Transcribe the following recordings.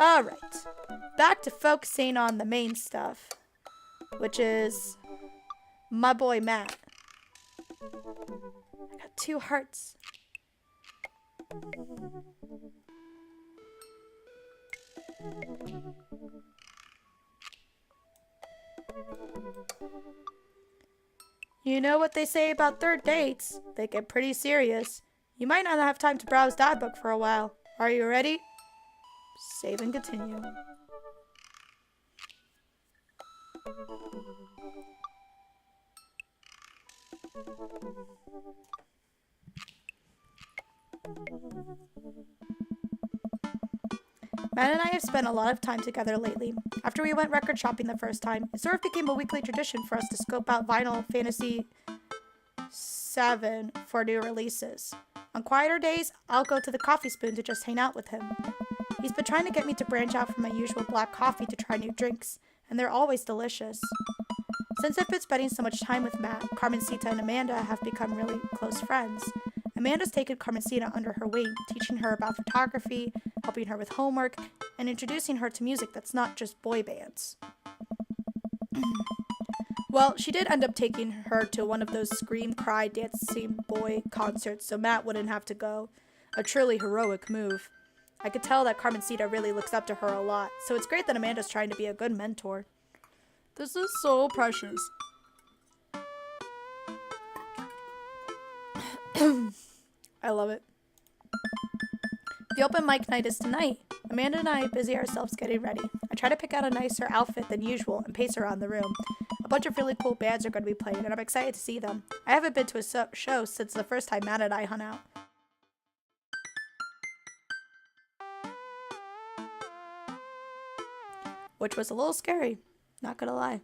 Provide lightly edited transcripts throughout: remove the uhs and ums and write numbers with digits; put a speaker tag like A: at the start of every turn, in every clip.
A: Alright, back to focusing on the main stuff, which is my boy Matt. I got 2 hearts. You know what they say about third dates? They get pretty serious. You might not have time to browse that book for a while. Are you ready? Save and continue. Matt and I have spent a lot of time together lately. After we went record shopping the first time, it sort of became a weekly tradition for us to scope out Vinyl Fantasy 7 for new releases. On quieter days, I'll go to the Coffee Spoon to just hang out with him. He's been trying to get me to branch out from my usual black coffee to try new drinks, and they're always delicious. Since I've been spending so much time with Matt, Carmencita and Amanda have become really close friends. Amanda's taken Carmencita under her wing, teaching her about photography, helping her with homework, and introducing her to music that's not just boy bands. Well, she did end up taking her to one of those scream, cry, dancing boy concerts so Matt wouldn't have to go. A truly heroic move. I could tell that Carmencita really looks up to her a lot, so it's great that Amanda's trying to be a good mentor. This is so precious. I love it. The open mic night is tonight. Amanda and I busy ourselves getting ready. I try to pick out a nicer outfit than usual and pace around the room. A bunch of really cool bands are going to be playing, and I'm excited to see them. I haven't been to a show since the first time Matt and I hung out. Which was a little scary, not gonna lie.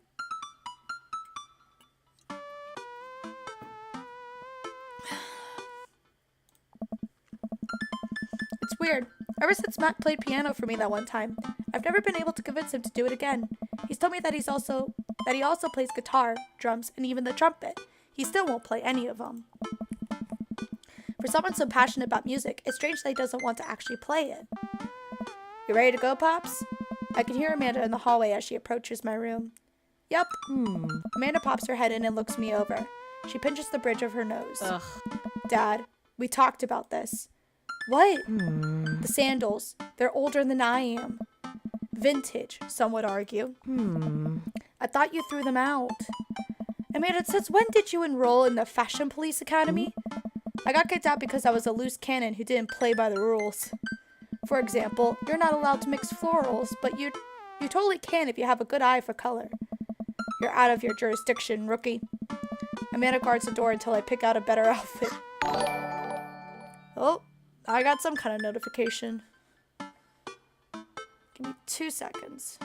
A: It's weird. Ever since Matt played piano for me that one time, I've never been able to convince him to do it again. He's told me that he also plays guitar, drums, and even the trumpet. He still won't play any of them. For someone so passionate about music, it's strange that he doesn't want to actually play it. You ready to go, Pops? I can hear Amanda in the hallway as she approaches my room. Yup. Amanda pops her head in and looks me over. She pinches the bridge of her nose.
B: Ugh.
A: Dad, we talked about this. What? The sandals. They're older than I am. Vintage, some would argue. I thought you threw them out. Amanda, since when did you enroll in the Fashion Police Academy? I got kicked out because I was a loose cannon who didn't play by the rules. For example, you're not allowed to mix florals, but you totally can if you have a good eye for color. You're out of your jurisdiction, rookie. Amanda guards the door until I pick out a better outfit. Oh, I got some kind of notification. Give me 2 seconds.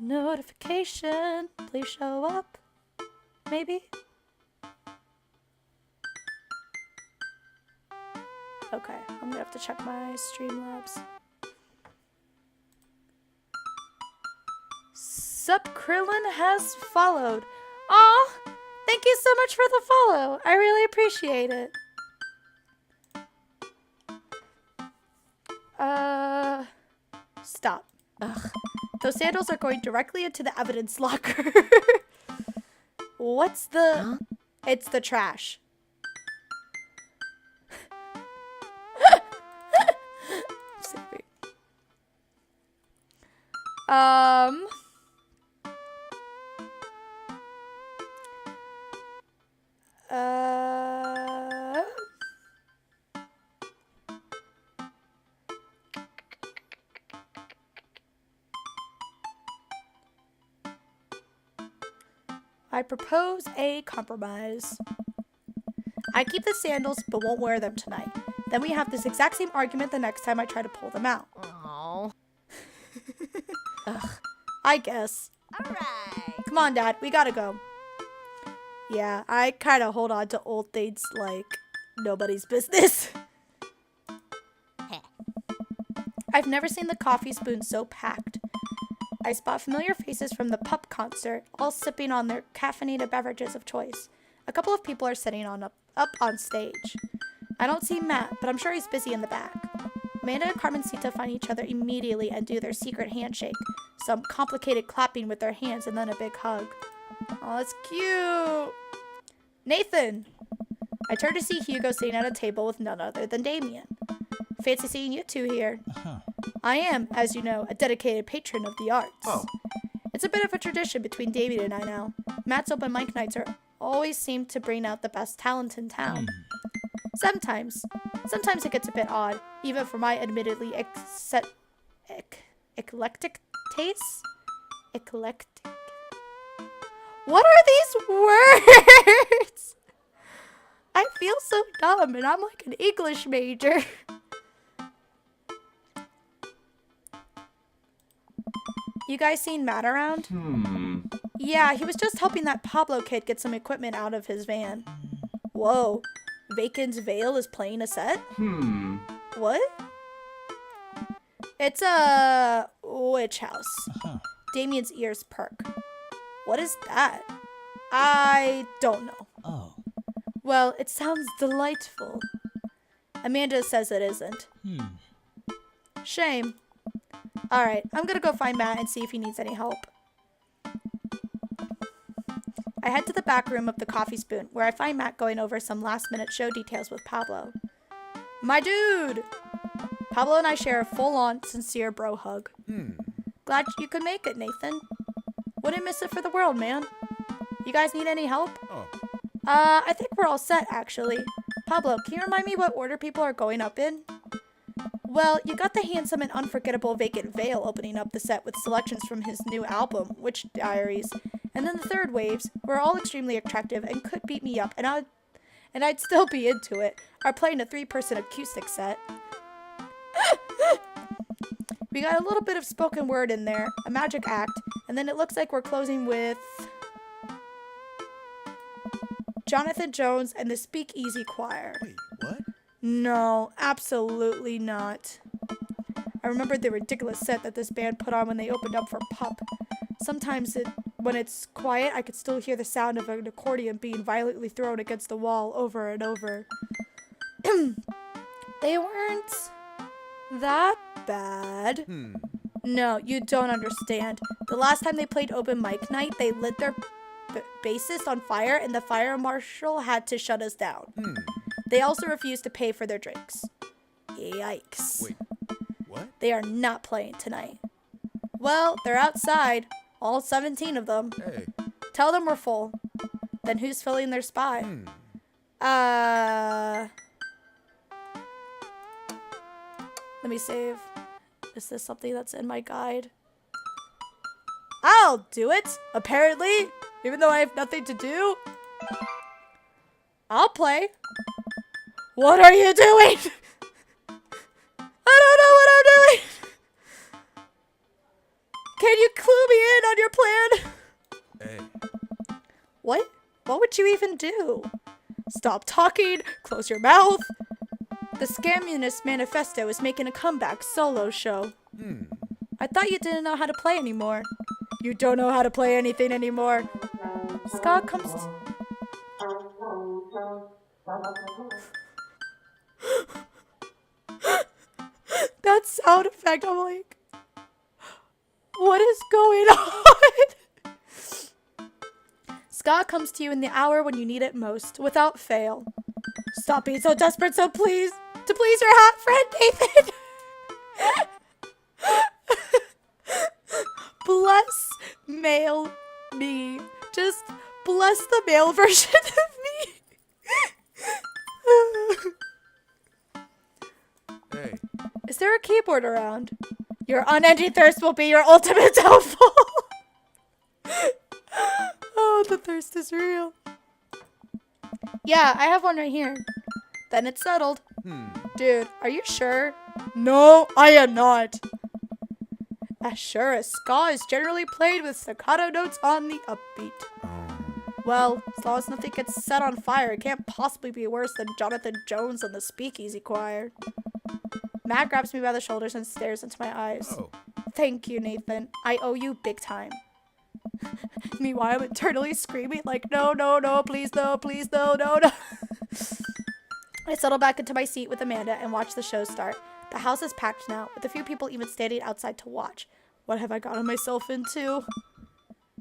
A: Notification, please show up. Maybe? Okay, I'm gonna have to check my Streamlabs. Sup Krillin has followed. Aw, thank you so much for the follow. I really appreciate it. Stop. Ugh. Those sandals are going directly into the evidence locker. What's the... Huh? It's the trash. I propose a compromise. I keep the sandals but won't wear them tonight. Then we have this exact same argument the next time I try to pull them out.
B: Aww.
A: Ugh, I guess.
B: Alright.
A: Come on, Dad, we gotta go. Yeah, I kind of hold on to old things like nobody's business. I've never seen the Coffee Spoon so packed. I spot familiar faces from the pup concert, all sipping on their caffeinated beverages of choice. A couple of people are sitting up on stage. I don't see Matt, but I'm sure he's busy in the back. Amanda and Carmencita find each other immediately and do their secret handshake. Some complicated clapping with their hands and then a big hug. Oh, that's cute. Nathan! I turn to see Hugo sitting at a table with none other than Damien. Fancy seeing you two here. I am, as you know, a dedicated patron of the arts.
B: Oh.
A: It's a bit of a tradition between Damien and I now. Matt's open mic nights always seem to bring out the best talent in town. Sometimes it gets a bit odd, even for my admittedly eclectic tastes. Eclectic. What are these words? I feel so dumb, and I'm like an English major. You guys seen Matt around? Yeah, he was just helping that Pablo kid get some equipment out of his van. Whoa. Bacon's Veil is playing a set? What? It's a witch house. Damien's ears perk. What is that? I don't know.
C: Oh.
A: Well, it sounds delightful. Amanda says it isn't. Shame. Alright, I'm gonna go find Matt and see if he needs any help. I head to the back room of the Coffee Spoon, where I find Matt going over some last-minute show details with Pablo. My dude! Pablo and I share a full-on, sincere bro hug. Glad you could make it, Nathan. Wouldn't miss it for the world, man. You guys need any help?
B: Oh.
A: I think we're all set, actually. Pablo, can you remind me what order people are going up in? Well, you got the handsome and unforgettable Vacant Veil opening up the set with selections from his new album, Witch Diaries. And then the third waves, who are all extremely attractive and could beat me up, and I'd still be into it, are playing a 3-person acoustic set. We got a little bit of spoken word in there, a magic act, and then it looks like we're closing with Jonathan Jones and the Speakeasy Choir.
B: Wait, what?
A: No, absolutely not. I remembered the ridiculous set that this band put on when they opened up for Pup. Sometimes when it's quiet, I could still hear the sound of an accordion being violently thrown against the wall over and over. They weren't that bad. No, you don't understand. The last time they played open mic night, they lit their bassist on fire and the fire marshal had to shut us down. They also refused to pay for their drinks. Yikes.
B: Wait, what?
A: They are not playing tonight. Well, they're outside. All 17 of them.
B: Hey.
A: Tell them we're full. Then who's filling their spot? Let me save. Is this something that's in my guide? I'll do it, apparently. Even though I have nothing to do. I'll play. What are you doing? I don't know what I'm doing. Can you clue me in on your plan?
B: Hey.
A: What? What would you even do? Stop talking. Close your mouth. The Scammunist Manifesto is making a comeback solo show. I thought you didn't know how to play anymore. You don't know how to play anything anymore. Scott comes to... That sound effect, I'm like... What is going on? Scott comes to you in the hour when you need it most, without fail. Stop being so desperate, so please, to please your hot friend, Nathan. Bless male me. Just bless the male version of me.
B: Hey.
A: Is there a keyboard around? Your unending thirst will be your ultimate downfall. Oh, the thirst is real. Yeah, I have one right here. Then it's settled. Dude, are you sure? No, I am not. As sure as ska is generally played with staccato notes on the upbeat. Well, as long as nothing gets set on fire, it can't possibly be worse than Jonathan Jones and the Speakeasy Choir. Matt grabs me by the shoulders and stares into my eyes.
B: Oh.
A: Thank you, Nathan. I owe you big time. Meanwhile, I'm internally screaming like, no, no, no, please, no, no. I settle back into my seat with Amanda and watch the show start. The house is packed now, with a few people even standing outside to watch. What have I gotten myself into?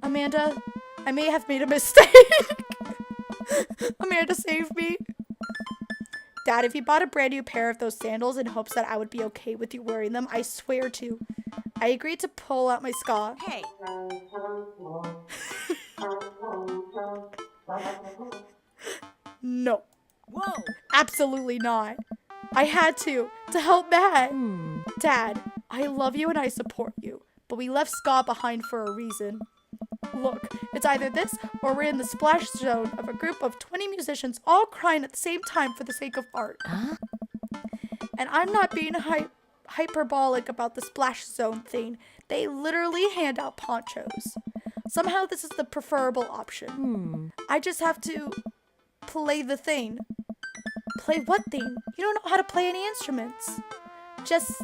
A: Amanda, I may have made a mistake. Amanda, save me. Dad, if you bought a brand new pair of those sandals in hopes that I would be okay with you wearing them, I swear to. I agreed to pull out my ska.
C: Hey.
A: No,
C: Whoa.
A: absolutely not. I had to help Matt. Dad, I love you and I support you, but we left ska behind for a reason. Look, it's either this or we're in the splash zone of a group of 20 musicians all crying at the same time for the sake of art. And I'm not being hyperbolic about the splash zone thing. They literally hand out ponchos. Somehow this is the preferable option. I just have to play the thing. Play what thing? You don't know how to play any instruments. Just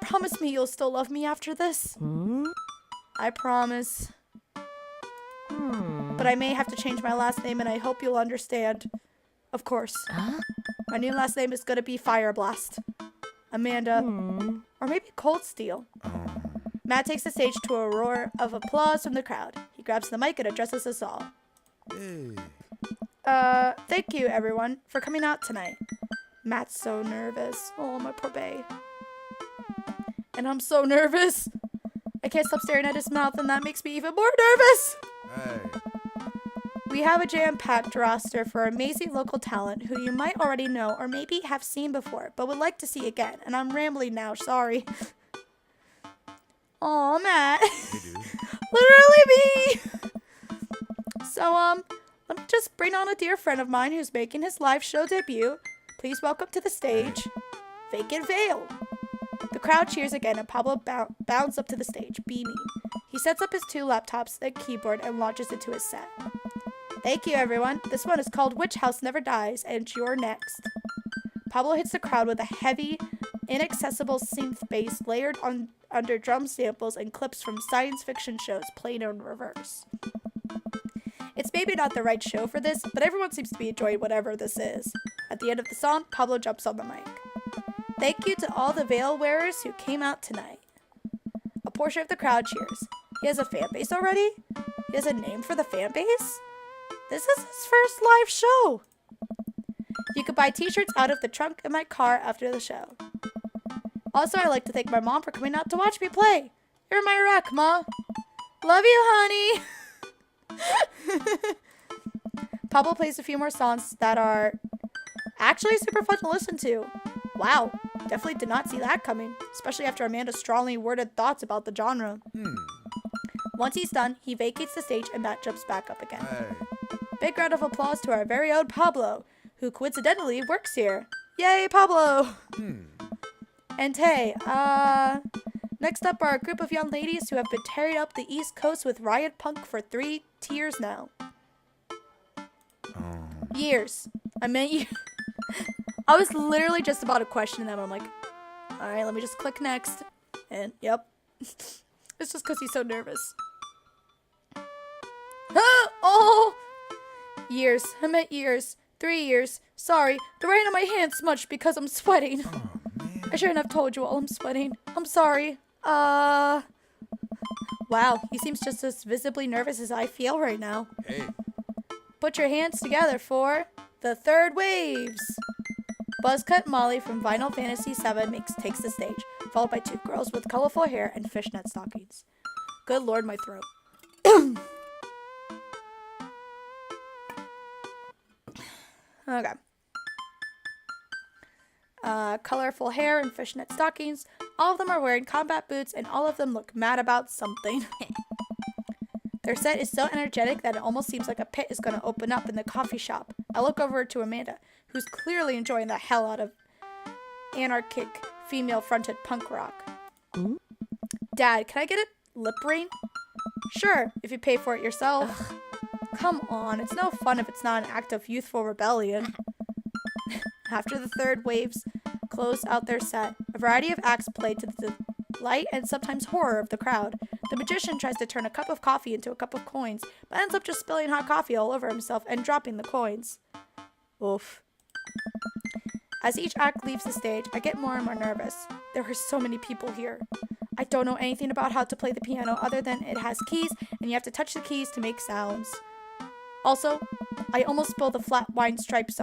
A: promise me you'll still love me after this. I promise. But I may have to change my last name and I hope you'll understand. Of course. My new last name is gonna be Fireblast. Amanda. Or maybe Cold Steel. Matt takes the stage to a roar of applause from the crowd. He grabs the mic and addresses us all.
B: Hey.
A: Thank you everyone for coming out tonight. Matt's so nervous. Oh, my poor bae. And I'm so nervous. I can't stop staring at his mouth and that makes me even more nervous.
B: Hey.
A: We have a jam-packed roster for amazing local talent who you might already know or maybe have seen before, but would like to see again. And I'm rambling now, sorry. Aw, Matt.
B: Hey, dude.
A: Literally me. So, let me just bring on a dear friend of mine who's making his live show debut. Please welcome to the stage, Vacant Veil. The crowd cheers again and Pablo bounds up to the stage, beaming. He sets up his 2 laptops, a keyboard, and launches into his set. Thank you, everyone. This one is called Witch House Never Dies, and you're next. Pablo hits the crowd with a heavy, inaccessible synth bass layered under drum samples and clips from science fiction shows played in reverse. It's maybe not the right show for this, but everyone seems to be enjoying whatever this is. At the end of the song, Pablo jumps on the mic. Thank you to all the veil wearers who came out tonight. A portion of the crowd cheers. He has a fan base already? He has a name for the fan base? This is his first live show. You could buy t-shirts out of the trunk in my car after the show. Also, I'd like to thank my mom for coming out to watch me play. You're my rock, Ma. Love you, honey. Pablo plays a few more songs that are actually super fun to listen to. Wow, definitely did not see that coming, especially after Amanda's strongly worded thoughts about the genre. Once he's done, he vacates the stage and Matt jumps back up again.
B: Hey.
A: Big round of applause to our very own Pablo, who coincidentally works here. Yay, Pablo! And hey, next up are a group of young ladies who have been tearing up the East Coast with riot punk for 3 years now. Years. I meant years. I was literally just about to question them. I'm like, alright, let me just click next. And, yep. It's just because he's so nervous. Oh! Years. I meant years. 3 years. Sorry. The rain on my hands smudged because I'm sweating.
B: Oh, man.
A: I shouldn't have told you all I'm sweating. I'm sorry. Wow, he seems just as visibly nervous as I feel right now.
B: Hey.
A: Put your hands together for the third waves. Buzzcut Molly from Final Fantasy VII takes the stage, followed by 2 girls with colorful hair and fishnet stockings. Good lord, my throat. Okay. Colorful hair and fishnet stockings. All of them are wearing combat boots and all of them look mad about something. Their set is so energetic that it almost seems like a pit is going to open up in the coffee shop. I look over to Amanda, who's clearly enjoying the hell out of anarchic female-fronted punk rock. Dad, can I get a lip ring? Sure, if you pay for it yourself. Come on, it's no fun if it's not an act of youthful rebellion. After the third waves closed out their set, a variety of acts played to the delight and sometimes horror of the crowd. The magician tries to turn a cup of coffee into a cup of coins, but ends up just spilling hot coffee all over himself and dropping the coins. Oof. As each act leaves the stage, I get more and more nervous. There are so many people here. I don't know anything about how to play the piano other than it has keys and you have to touch the keys to make sounds. Also, I almost spilled the flat wine stripes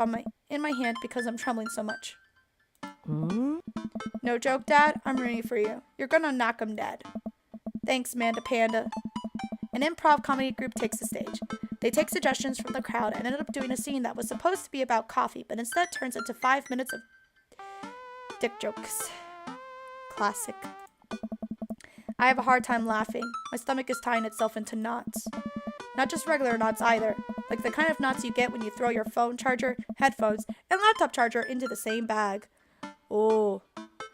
A: in my hand because I'm trembling so much. No joke, Dad. I'm rooting for you. You're gonna knock 'em dead. Thanks, Manda Panda. An improv comedy group takes the stage. They take suggestions from the crowd and ended up doing a scene that was supposed to be about coffee, but instead turns into 5 minutes of dick jokes. Classic. I have a hard time laughing. My stomach is tying itself into knots. Not just regular knots either, like the kind of knots you get when you throw your phone charger, headphones, and laptop charger into the same bag. Oh,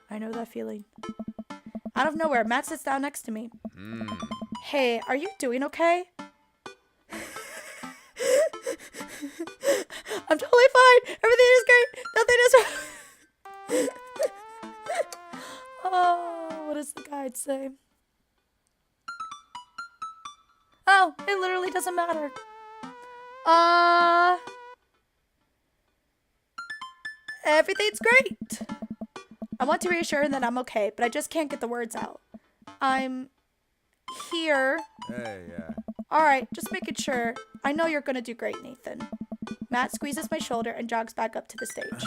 A: I know that feeling. Out of nowhere, Matt sits down next to me. Hey, are you doing okay? I'm totally fine. Everything is great. Nothing is wrong. Oh, what does the guide say? Oh, it literally doesn't matter. Everything's great. I want to reassure him that I'm okay, but I just can't get the words out. I'm here.
B: Hey, yeah.
A: Alright, just making sure. I know you're gonna do great, Nathan. Matt squeezes my shoulder and jogs back up to the stage.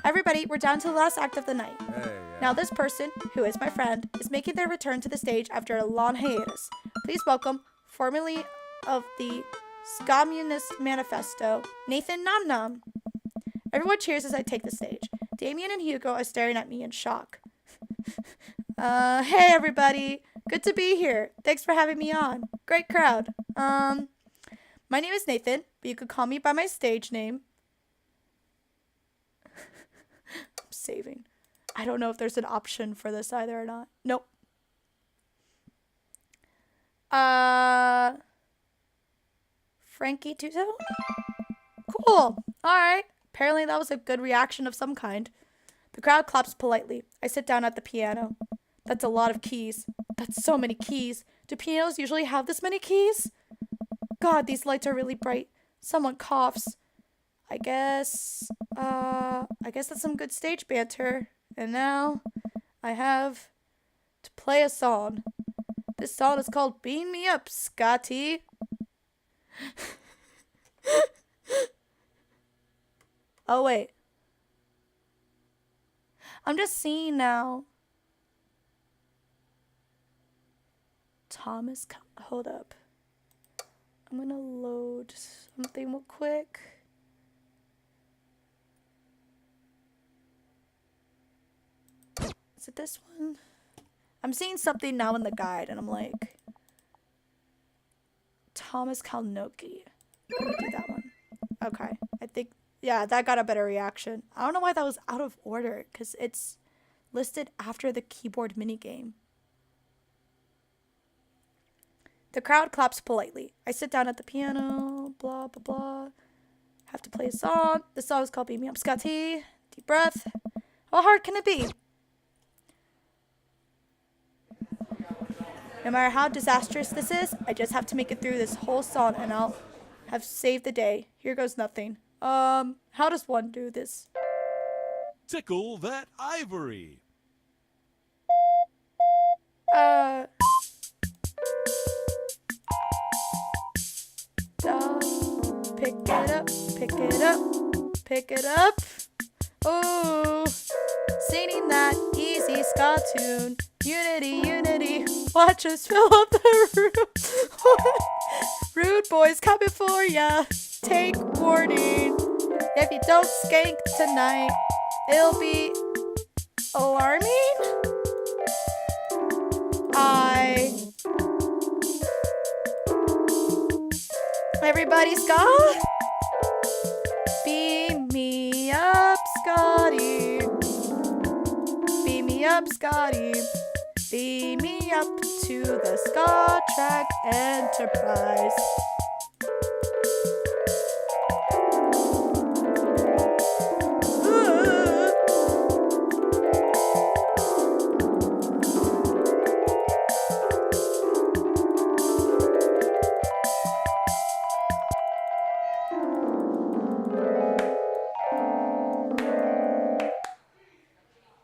A: Everybody, we're down to the last act of the night.
B: Hey, yeah.
A: Now this person, who is my friend, is making their return to the stage after a long hiatus. Please welcome, formerly of the Scommunist Manifesto, Nathan Nom-Nom. Everyone cheers as I take the stage. Damien and Hugo are staring at me in shock. Hey everybody! Good to be here. Thanks for having me on. Great crowd. My name is Nathan, but you could call me by my stage name. I'm saving. I don't know if there's an option for this either or not. Nope. Frankie Tuzo? Cool. Alright. Apparently that was a good reaction of some kind. The crowd claps politely. I sit down at the piano. That's a lot of keys. That's so many keys. Do pianos usually have this many keys? God, these lights are really bright. Someone coughs. I guess that's some good stage banter. And now I have to play a song. This song is called Beam Me Up, Scotty. Oh, wait. I'm just seeing now. Thomas, hold up. I'm gonna load something real quick. Is it this one? I'm seeing something now in the guide, and I'm like, Thomas Kalnoki. I'm gonna do that one. Okay, I think, yeah, that got a better reaction. I don't know why that was out of order, because it's listed after the keyboard minigame. The crowd claps politely. I sit down at the piano, blah, blah, blah. Have to play a song. The song is called Beam Me Up, Scotty. Deep breath. How hard can it be? No matter how disastrous this is, I just have to make it through this whole song and I'll have saved the day. Here goes nothing. How does one do this?
C: Tickle that ivory.
A: Pick it up, pick it up, pick it up. Oh, singing that easy ska tune. Unity, unity, watch us fill up the room. Rude boys coming for ya, take warning. If you don't skank tonight, it'll be alarming. Everybody ska? Beam me up, Scotty. Beam me up, Scotty. Beam me up to the Ska Track Enterprise.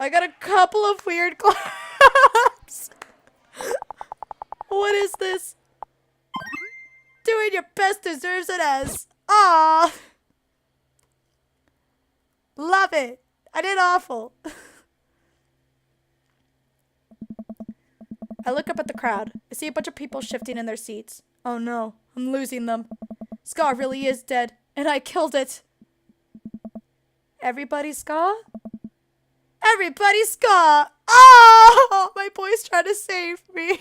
A: I got a couple of weird claps. What is this? Doing your best deserves an S. Aww. Love it. I did awful. I look up at the crowd. I see a bunch of people shifting in their seats. Oh no, I'm losing them. Scar really is dead, and I killed it. Everybody Scar? Everybody Scar! Oh, my boy's trying to save me.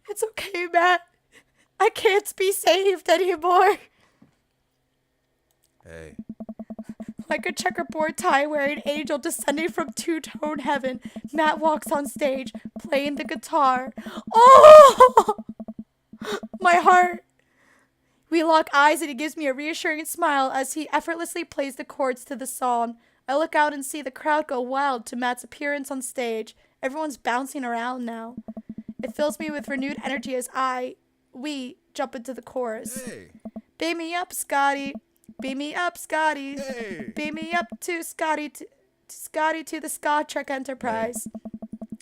A: It's okay, Matt. I can't be saved anymore.
B: Hey.
A: Like a checkerboard tie-wearing angel descending from two-tone heaven, Matt walks on stage, playing the guitar. Oh! My heart. We lock eyes and he gives me a reassuring smile as he effortlessly plays the chords to the song. I look out and see the crowd go wild to Matt's appearance on stage. Everyone's bouncing around now. It fills me with renewed energy as we jump into the chorus.
B: Hey.
A: Beam me up, Scotty. Beam me up, Scotty.
B: Hey.
A: Beam me up to Scotty, to the Scott Trek Enterprise.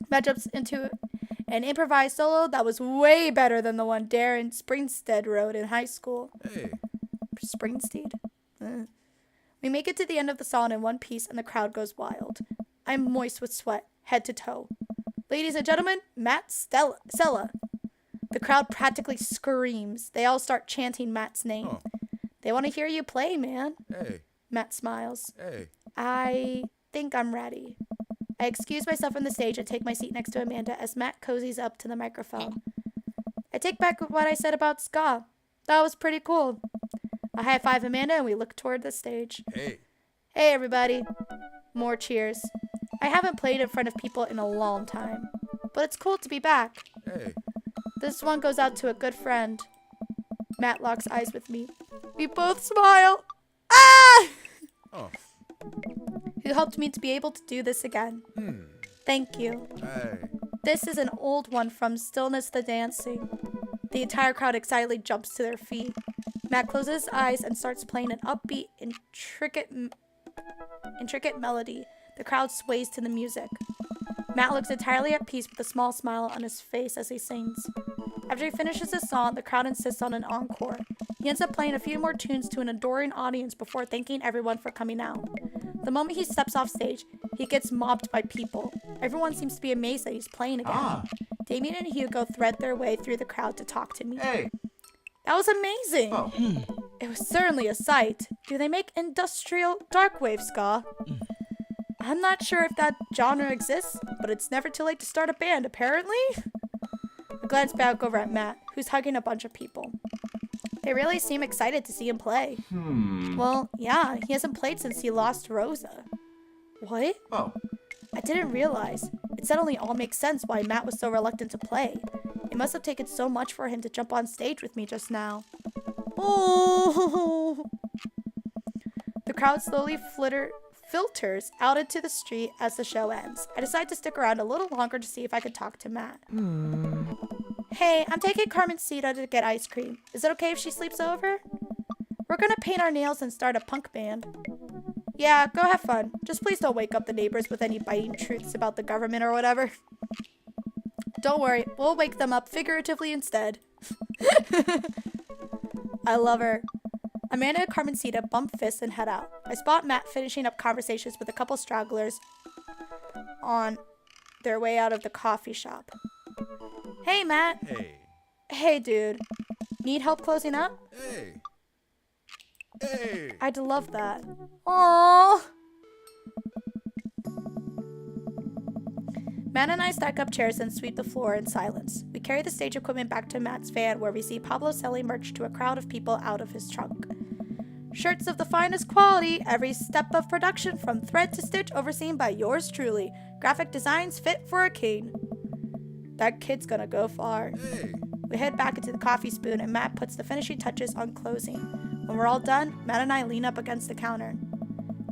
A: Matt jumps into an improvised solo that was way better than the one Darren Springstead wrote in high school.
B: Hey.
A: Springstead? We make it to the end of the song in one piece and the crowd goes wild. I'm moist with sweat, head to toe. Ladies and gentlemen, Matt Sella. The crowd practically screams. They all start chanting Matt's name.
B: Oh.
A: They want to hear you play, man.
B: Hey.
A: Matt smiles.
B: Hey.
A: I think I'm ready. I excuse myself from the stage and take my seat next to Amanda as Matt cozies up to the microphone. I take back what I said about ska. That was pretty cool. I high-five Amanda and we look toward the stage.
B: Hey.
A: Hey, everybody. More cheers. I haven't played in front of people in a long time, but it's cool to be back.
B: Hey.
A: This one goes out to a good friend. Matt locks eyes with me. We both smile. Ah!
B: Oh.
A: Who helped me to be able to do this again. Thank you.
B: Hey.
A: This is an old one from Stillness the Dancing. The entire crowd excitedly jumps to their feet. Matt closes his eyes and starts playing an upbeat, intricate melody. The crowd sways to the music. Matt looks entirely at peace with a small smile on his face as he sings. After he finishes his song, the crowd insists on an encore. He ends up playing a few more tunes to an adoring audience before thanking everyone for coming out. The moment he steps off stage, he gets mobbed by people. Everyone seems to be amazed that he's playing again. Damien and Hugo thread their way through the crowd to talk to me.
B: Hey.
A: That was amazing.
B: Oh.
A: It was certainly a sight. Do they make industrial darkwave ska? I'm not sure if that genre exists, but it's never too late to start a band, apparently. I glance back over at Matt, who's hugging a bunch of people. They really seem excited to see him play. Well, yeah, he hasn't played since he lost Rosa. What?
B: Oh.
A: I didn't realize. It suddenly all makes sense why Matt was so reluctant to play. It must have taken so much for him to jump on stage with me just now. Oh! The crowd slowly filters out into the street as the show ends. I decide to stick around a little longer to see if I could talk to Matt. Hey, I'm taking Carmencita to get ice cream. Is it okay if she sleeps over? We're gonna paint our nails and start a punk band. Yeah, go have fun. Just please don't wake up the neighbors with any biting truths about the government or whatever. Don't worry, we'll wake them up figuratively instead. I love her. Amanda and Carmencita bump fists and head out. I spot Matt finishing up conversations with a couple stragglers on their way out of the coffee shop. Hey, Matt.
B: Hey.
A: Hey, dude. Need help closing up?
B: Hey. Hey.
A: I'd love that. Aww. Matt and I stack up chairs and sweep the floor in silence. We carry the stage equipment back to Matt's van where we see Pablo selling merch to a crowd of people out of his trunk. Shirts of the finest quality, every step of production from thread to stitch overseen by yours truly. Graphic designs fit for a king. That kid's gonna go far.
B: Hey.
A: We head back into the coffee spoon and Matt puts the finishing touches on closing. When we're all done, Matt and I lean up against the counter.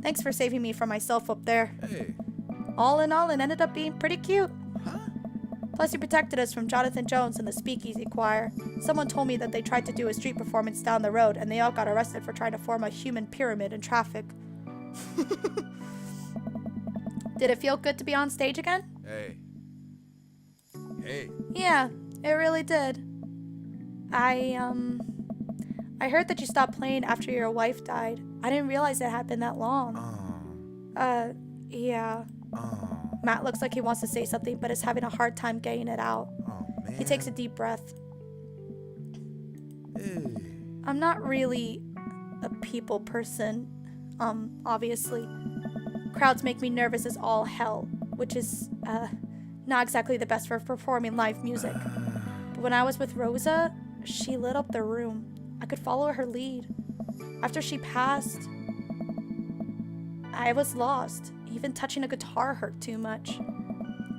A: Thanks for saving me from myself up there.
B: Hey.
A: All in all, it ended up being pretty cute.
B: Huh?
A: Plus, you protected us from Jonathan Jones and the Speakeasy Choir. Someone told me that they tried to do a street performance down the road and they all got arrested for trying to form a human pyramid in traffic. Did it feel good to be on stage again?
B: Hey. Hey.
A: Yeah, it really did. I heard that you stopped playing after your wife died. I didn't realize it had been that long. Yeah. Matt looks like he wants to say something, but is having a hard time getting it out.
B: Oh, man.
A: He takes a deep breath.
B: Hey.
A: I'm not really a people person, obviously. Crowds make me nervous as all hell, which is, not exactly the best for performing live music. But when I was with Rosa, she lit up the room. I could follow her lead. After she passed, I was lost. Even touching a guitar hurt too much.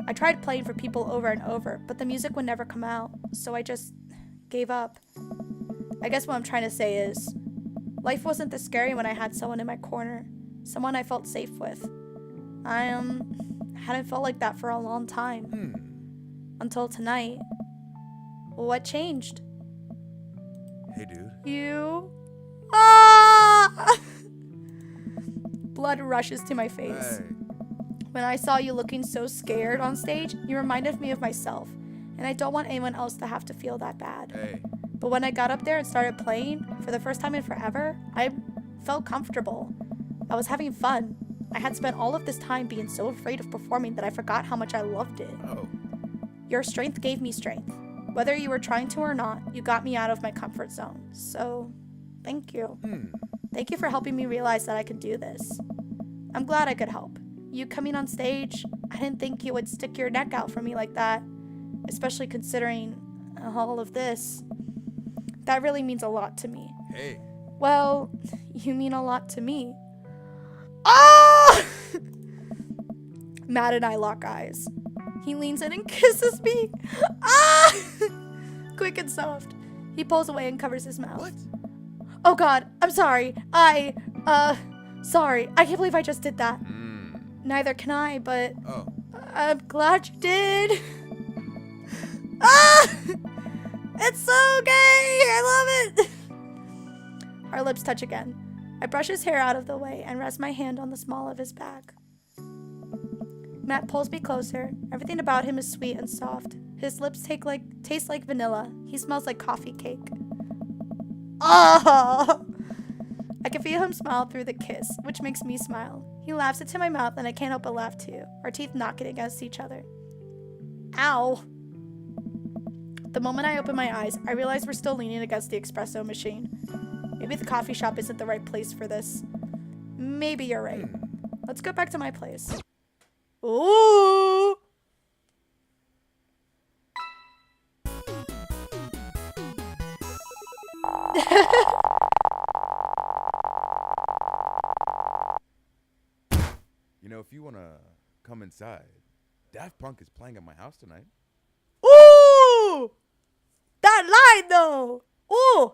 A: I tried playing for people over and over, but the music would never come out, so I just gave up. I guess what I'm trying to say is, life wasn't this scary when I had someone in my corner, someone I felt safe with. I hadn't felt like that for a long time. Until tonight. What changed?
B: Hey, dude.
A: You? Ah! Blood rushes to my face.
B: Hey.
A: When I saw you looking so scared on stage, you reminded me of myself, and I don't want anyone else to have to feel that bad.
B: Hey.
A: But when I got up there and started playing, for the first time in forever, I felt comfortable. I was having fun. I had spent all of this time being so afraid of performing that I forgot how much I loved it.
B: Oh.
A: Your strength gave me strength. Whether you were trying to or not, you got me out of my comfort zone. So, thank you. Thank you for helping me realize that I could do this. I'm glad I could help. You coming on stage, I didn't think you would stick your neck out for me like that, especially considering all of this. That really means a lot to me.
B: Hey.
A: Well, you mean a lot to me. Ah! Matt and I lock eyes. He leans in and kisses me. Ah! Quick and soft. He pulls away and covers his mouth.
B: What?
A: Oh God, I'm sorry. Sorry. I can't believe I just did that. Neither can I, but
B: Oh.
A: I'm glad you did. Ah! It's so gay! I love it! Our lips touch again. I brush his hair out of the way and rest my hand on the small of his back. Matt pulls me closer. Everything about him is sweet and soft. His lips taste like vanilla. He smells like coffee cake. Oh! I can feel him smile through the kiss, which makes me smile. He laughs into my mouth and I can't help but laugh too, our teeth knocking against each other. Ow! The moment I open my eyes, I realize we're still leaning against the espresso machine. Maybe the coffee shop isn't the right place for this. Maybe you're right. Let's go back to my place. Ooh!
B: You know, if you want to come inside, Daft Punk is playing at my house tonight.
A: Ooh! That line though! Ooh!